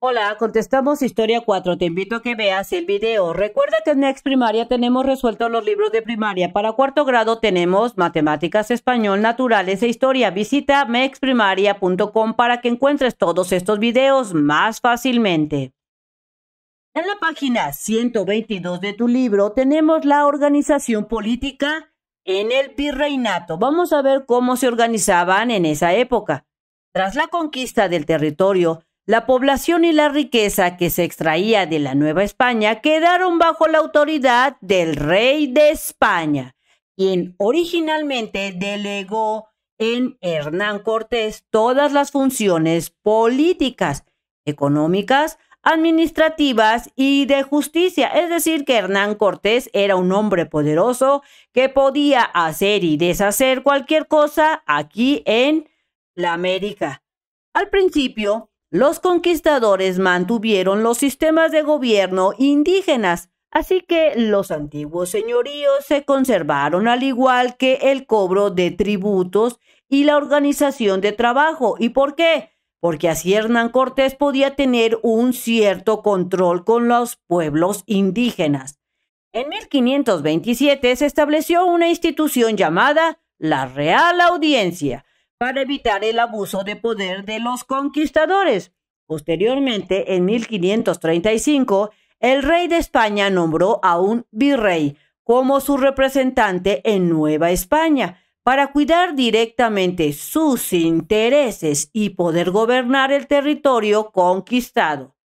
Hola, contestamos Historia 4. Te invito a que veas el video. Recuerda que en Next Primaria tenemos resueltos los libros de primaria. Para cuarto grado tenemos Matemáticas, Español, Naturales e Historia. Visita mexprimaria.com para que encuentres todos estos videos más fácilmente. En la página 122 de tu libro tenemos la organización política en el virreinato. Vamos a ver cómo se organizaban en esa época. Tras la conquista del territorio, la población y la riqueza que se extraía de la Nueva España quedaron bajo la autoridad del rey de España, quien originalmente delegó en Hernán Cortés todas las funciones políticas, económicas, administrativas y de justicia. Es decir, que Hernán Cortés era un hombre poderoso que podía hacer y deshacer cualquier cosa aquí en la América. Al principio, los conquistadores mantuvieron los sistemas de gobierno indígenas, así que los antiguos señoríos se conservaron, al igual que el cobro de tributos y la organización de trabajo. ¿Y por qué? Porque así Hernán Cortés podía tener un cierto control con los pueblos indígenas. En 1527 se estableció una institución llamada la Real Audiencia, para evitar el abuso de poder de los conquistadores. Posteriormente, en 1535, el rey de España nombró a un virrey como su representante en Nueva España, para cuidar directamente sus intereses y poder gobernar el territorio conquistado.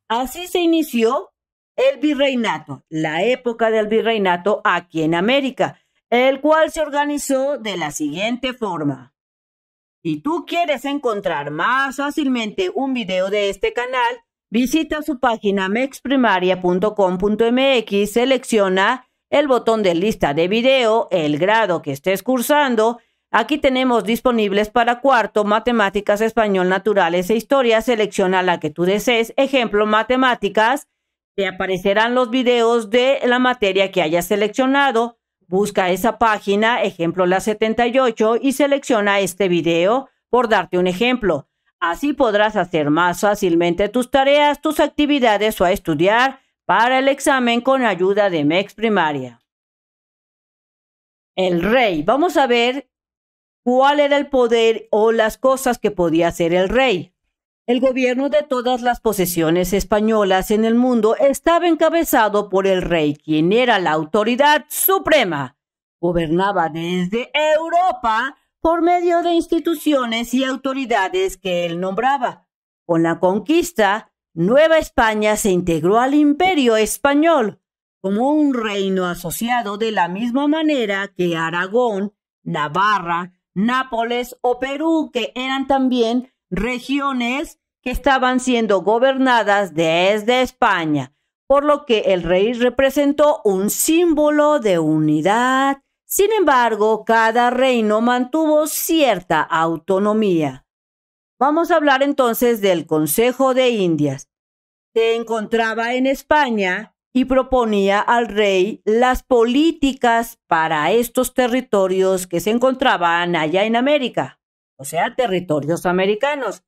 Así se inició el virreinato, la época del virreinato aquí en América, el cual se organizó de la siguiente forma. Si tú quieres encontrar más fácilmente un video de este canal, visita su página mexprimaria.com.mx, selecciona el botón de lista de video, el grado que estés cursando. Aquí tenemos disponibles para cuarto, Matemáticas, Español, Naturales e Historia. Selecciona la que tú desees. Ejemplo, Matemáticas. Te aparecerán los videos de la materia que hayas seleccionado. Busca esa página, ejemplo la 78, y selecciona este video, por darte un ejemplo. Así podrás hacer más fácilmente tus tareas, tus actividades o a estudiar para el examen con ayuda de Mex Primaria. El rey. Vamos a ver cuál era el poder o las cosas que podía hacer el rey. El gobierno de todas las posesiones españolas en el mundo estaba encabezado por el rey, quien era la autoridad suprema. Gobernaba desde Europa por medio de instituciones y autoridades que él nombraba. Con la conquista, Nueva España se integró al Imperio Español como un reino asociado, de la misma manera que Aragón, Navarra, Nápoles o Perú, que eran también regiones que estaban siendo gobernadas desde España, por lo que el rey representó un símbolo de unidad. Sin embargo, cada reino mantuvo cierta autonomía. Vamos a hablar entonces del Consejo de Indias. Se encontraba en España y proponía al rey las políticas para estos territorios que se encontraban allá en América, o sea, territorios americanos.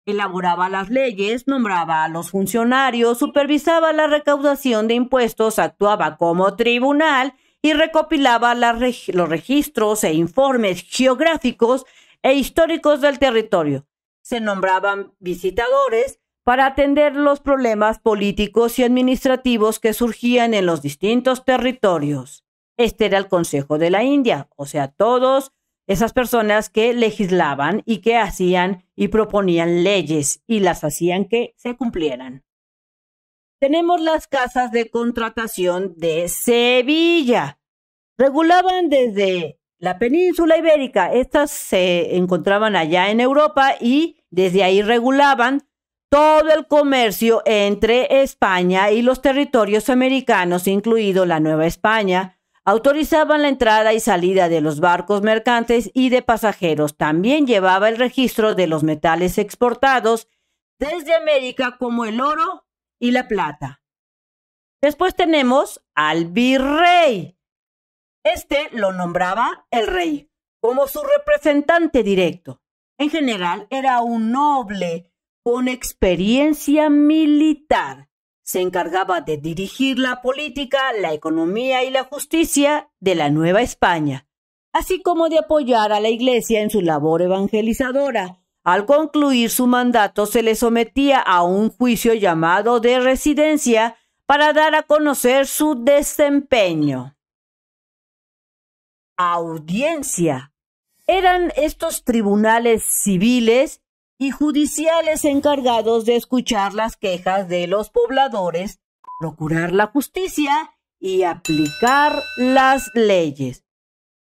Elaboraba las leyes, nombraba a los funcionarios, supervisaba la recaudación de impuestos, actuaba como tribunal y recopilaba los registros e informes geográficos e históricos del territorio. Se nombraban visitadores para atender los problemas políticos y administrativos que surgían en los distintos territorios. Este era el Consejo de la India, o sea, todas esas personas que legislaban y que hacían y proponían leyes y las hacían que se cumplieran. Tenemos las casas de contratación de Sevilla. Regulaban desde la península ibérica. Estas se encontraban allá en Europa y desde ahí regulaban todo el comercio entre España y los territorios americanos, incluido la Nueva España. Autorizaban la entrada y salida de los barcos mercantes y de pasajeros. También llevaba el registro de los metales exportados desde América, como el oro y la plata. Después tenemos al virrey. Este lo nombraba el rey como su representante directo. En general era un noble con experiencia militar. Se encargaba de dirigir la política, la economía y la justicia de la Nueva España, así como de apoyar a la Iglesia en su labor evangelizadora. Al concluir su mandato, se le sometía a un juicio llamado de residencia para dar a conocer su desempeño. Audiencia. Eran estos tribunales civiles y judiciales encargados de escuchar las quejas de los pobladores, procurar la justicia y aplicar las leyes.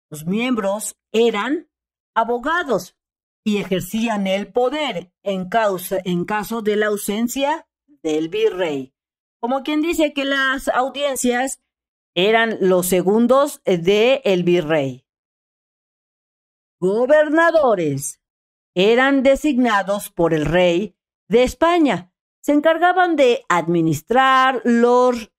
Los miembros eran abogados y ejercían el poder en caso de la ausencia del virrey. Como quien dice que las audiencias eran los segundos del virrey. Gobernadores. Eran designados por el rey de España. Se encargaban de administrar los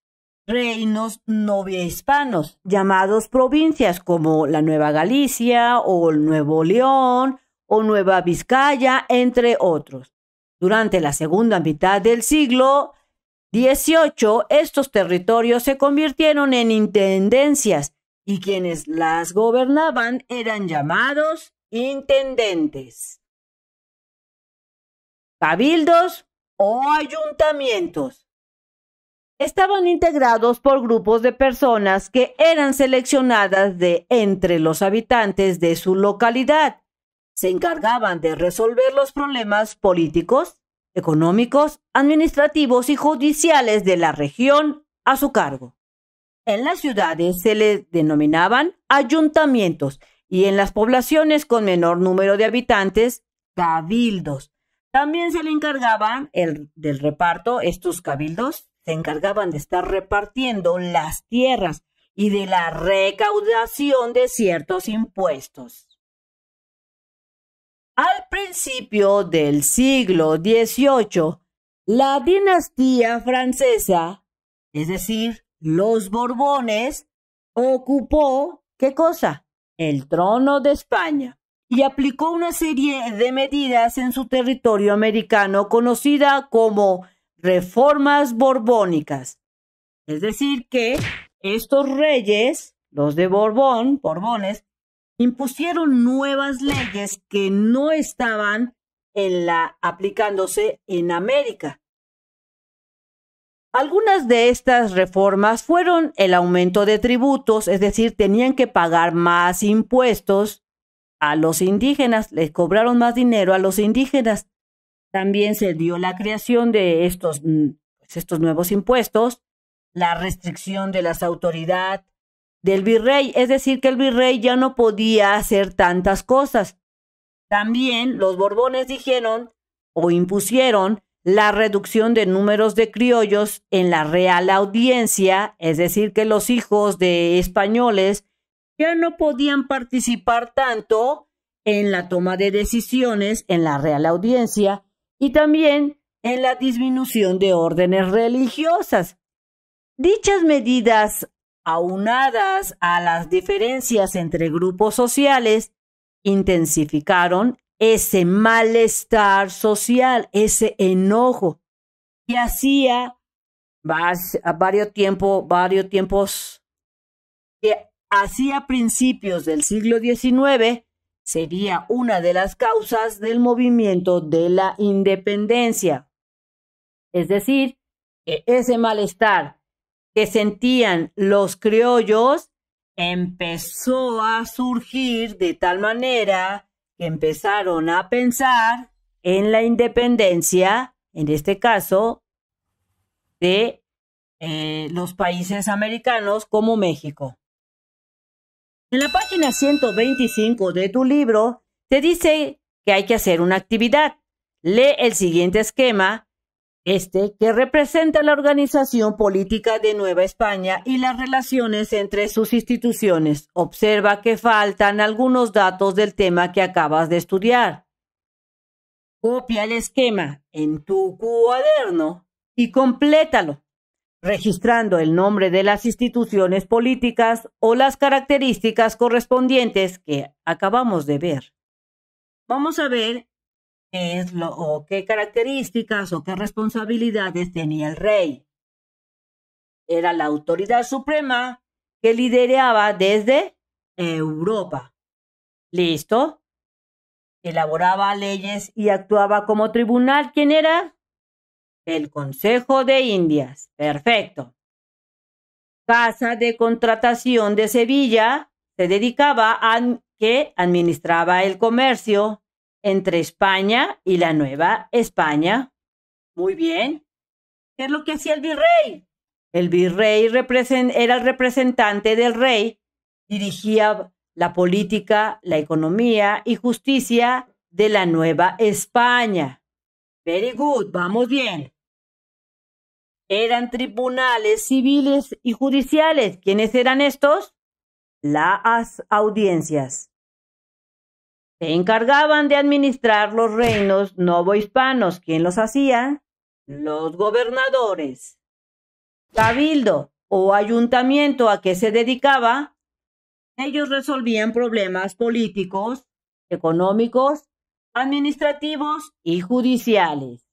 reinos novohispanos, llamados provincias, como la Nueva Galicia o el Nuevo León o Nueva Vizcaya, entre otros. Durante la segunda mitad del siglo XVIII, estos territorios se convirtieron en intendencias y quienes las gobernaban eran llamados intendentes. Cabildos o ayuntamientos. Estaban integrados por grupos de personas que eran seleccionadas de entre los habitantes de su localidad. Se encargaban de resolver los problemas políticos, económicos, administrativos y judiciales de la región a su cargo. En las ciudades se les denominaban ayuntamientos y en las poblaciones con menor número de habitantes, cabildos. También se le encargaban del reparto. Estos cabildos se encargaban de estar repartiendo las tierras y de la recaudación de ciertos impuestos. Al principio del siglo XVIII, la dinastía francesa, es decir, los Borbones, ocupó, ¿qué cosa? El trono de España y aplicó una serie de medidas en su territorio americano conocida como reformas borbónicas. Es decir, que estos reyes, los de Borbones, impusieron nuevas leyes que no estaban aplicándose en América. Algunas de estas reformas fueron el aumento de tributos, es decir, tenían que pagar más impuestos a los indígenas, les cobraron más dinero a los indígenas. También se dio la creación de estos nuevos impuestos, la restricción de las autoridades del virrey, es decir, que el virrey ya no podía hacer tantas cosas. También los Borbones dijeron o impusieron la reducción de números de criollos en la Real Audiencia, es decir, que los hijos de españoles ya no podían participar tanto en la toma de decisiones en la Real Audiencia y también en la disminución de órdenes religiosas. Dichas medidas, aunadas a las diferencias entre grupos sociales, intensificaron ese malestar social, ese enojo que hacía varios tiempos, que hacia principios del siglo XIX sería una de las causas del movimiento de la independencia. Es decir, que ese malestar que sentían los criollos empezó a surgir de tal manera que empezaron a pensar en la independencia, en este caso, de los países americanos como México. En la página 125 de tu libro te dice que hay que hacer una actividad. Lee el siguiente esquema, que representa la organización política de Nueva España y las relaciones entre sus instituciones. Observa que faltan algunos datos del tema que acabas de estudiar. Copia el esquema en tu cuaderno y complétalo, registrando el nombre de las instituciones políticas o las características correspondientes que acabamos de ver. Vamos a ver qué características o qué responsabilidades tenía el rey. Era la autoridad suprema que lideraba desde Europa. ¿Listo? Elaboraba leyes y actuaba como tribunal. ¿Quién era? El Consejo de Indias. Perfecto. Casa de Contratación de Sevilla se dedicaba a que administraba el comercio entre España y la Nueva España. Muy bien. ¿Qué es lo que hacía el virrey? El virrey era el representante del rey, dirigía la política, la economía y justicia de la Nueva España. Very good, vamos bien. Eran tribunales civiles y judiciales. ¿Quiénes eran estos? Las audiencias. Se encargaban de administrar los reinos novohispanos. ¿Quién los hacía? Los gobernadores. Cabildo o ayuntamiento, ¿a qué se dedicaba? Ellos resolvían problemas políticos, económicos, administrativos y judiciales.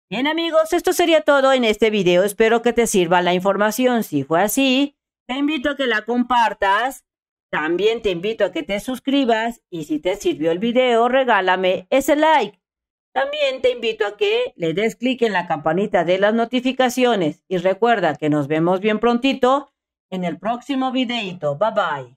Bien amigos, esto sería todo en este video. Espero que te sirva la información. Si fue así, te invito a que la compartas. También te invito a que te suscribas. Y si te sirvió el video, regálame ese like. También te invito a que le des clic en la campanita de las notificaciones. Y recuerda que nos vemos bien prontito en el próximo videito. Bye bye.